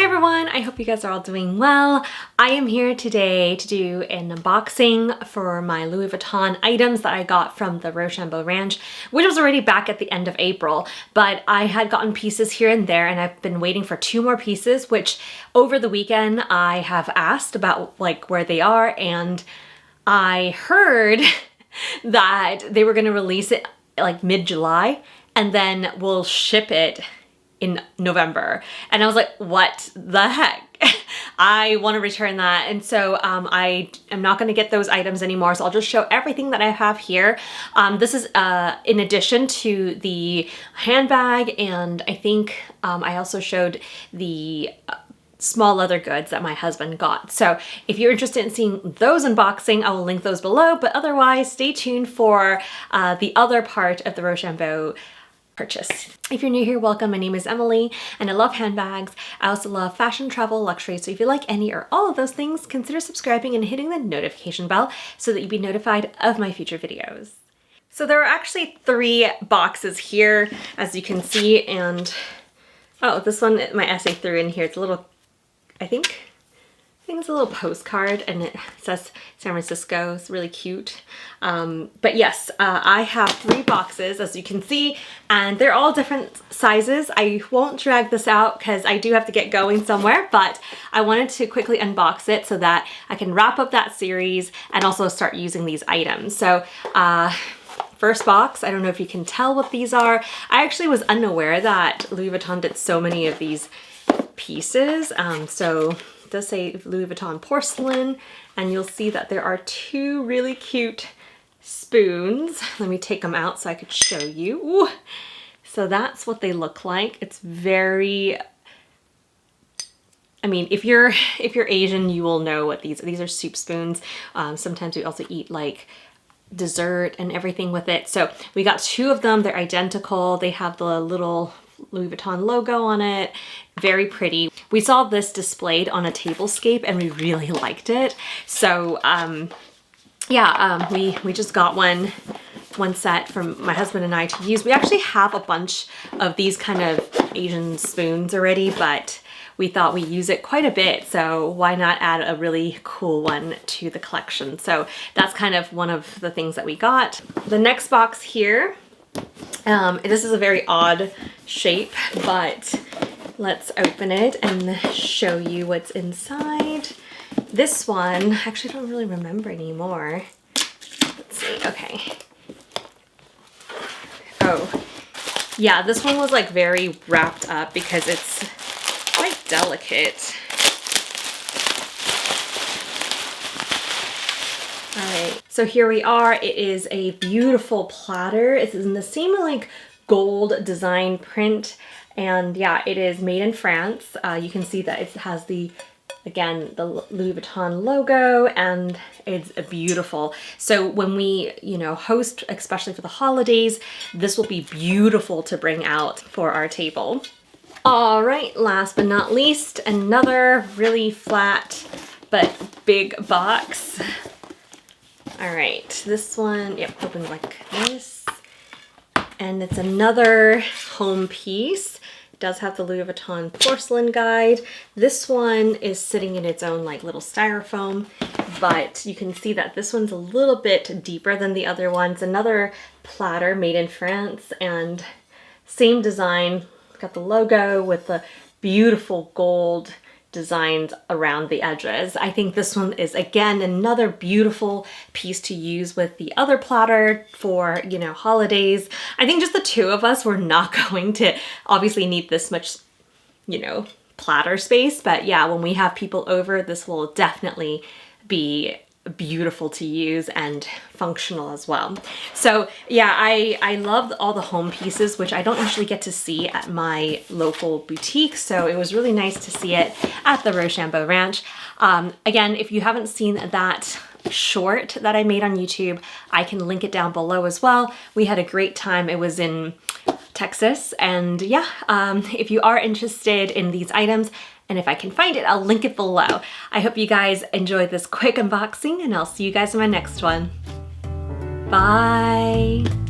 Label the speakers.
Speaker 1: Hi everyone, I hope you guys are all doing well. I am here today to do an unboxing for my Louis Vuitton items that I got from the Rochambeau Ranch, which was already back at the end of April, but I had gotten pieces here and there and I've been waiting for 2 more pieces, which over the weekend I have asked about like where they are, and I heard that they were going to release it like mid-July and then we'll ship it in November. And I was like, what the heck? I want to return that. And so I am not going to get those items anymore. So I'll just show everything that I have here. This is in addition to the handbag, and I think I also showed the small leather goods that my husband got. So if you're interested in seeing those unboxing, I will link those below. But otherwise, stay tuned for the other part of the Rochambeau purchase. If you're new here, welcome. My name is Emily and I love handbags. I also love fashion, travel, luxury. So if you like any or all of those things, consider subscribing and hitting the notification bell so that you'll be notified of my future videos. So there are actually 3 boxes here, as you can see, and oh, this one my essay threw in here. It's a little, I think it's a little postcard and it says San Francisco. It's really cute. But yes, I have 3 boxes, as you can see, and they're all different sizes. I won't drag this out because I do have to get going somewhere, but I wanted to quickly unbox it so that I can wrap up that series and also start using these items. So first box, I don't know if you can tell what these are. I actually was unaware that Louis Vuitton did so many of these pieces. So it does say Louis Vuitton porcelain, and you'll see that there are 2 really cute spoons. Let me take them out so I could show you. Ooh. So that's what they look like. It's very, I mean, if you're Asian, you will know what these are. Soup spoons. Sometimes we also eat like dessert and everything with it. So we got 2 of them. They're identical. They have the little Louis Vuitton logo on it. Very pretty. We saw this displayed on a tablescape and we really liked it. So yeah, we just got one set from my husband and I to use. We actually have a bunch of these kind of Asian spoons already, but we thought we use it quite a bit, so why not add a really cool one to the collection? So that's kind of one of the things that we got. The next box here, this is a very odd shape, but let's open it and show you what's inside. This one, actually I don't really remember anymore. Let's see, okay. Oh, yeah, this one was like very wrapped up because it's quite delicate. Alright, so here we are. It is a beautiful platter. It's in the same like gold design print, and yeah, it is made in France. You can see that it has the, again, the Louis Vuitton logo, and it's beautiful. So when we, you know, host, especially for the holidays, this will be beautiful to bring out for our table. All right, last but not least, another really flat but big box. All right, this one, yep, opens like this. And it's another home piece. It does have the Louis Vuitton porcelain guide. This one is sitting in its own like little styrofoam, but you can see that this one's a little bit deeper than the other ones. Another platter made in France, and same design. Got the logo with the beautiful gold designs around the edges. I think this one is, again, another beautiful piece to use with the other platter for, you know, holidays. I think just the 2 of us were not going to obviously need this much, you know, platter space, but yeah, when we have people over, this will definitely be beautiful to use and functional as well. So yeah, I love all the home pieces, which I don't usually get to see at my local boutique. So it was really nice to see it at the Rochambeau Ranch. Again, if you haven't seen that short that I made on YouTube, I can link it down below as well. We had a great time. It was in Texas, and yeah, if you are interested in these items, and if I can find it, I'll link it below. I hope you guys enjoyed this quick unboxing, and I'll see you guys in my next one. Bye.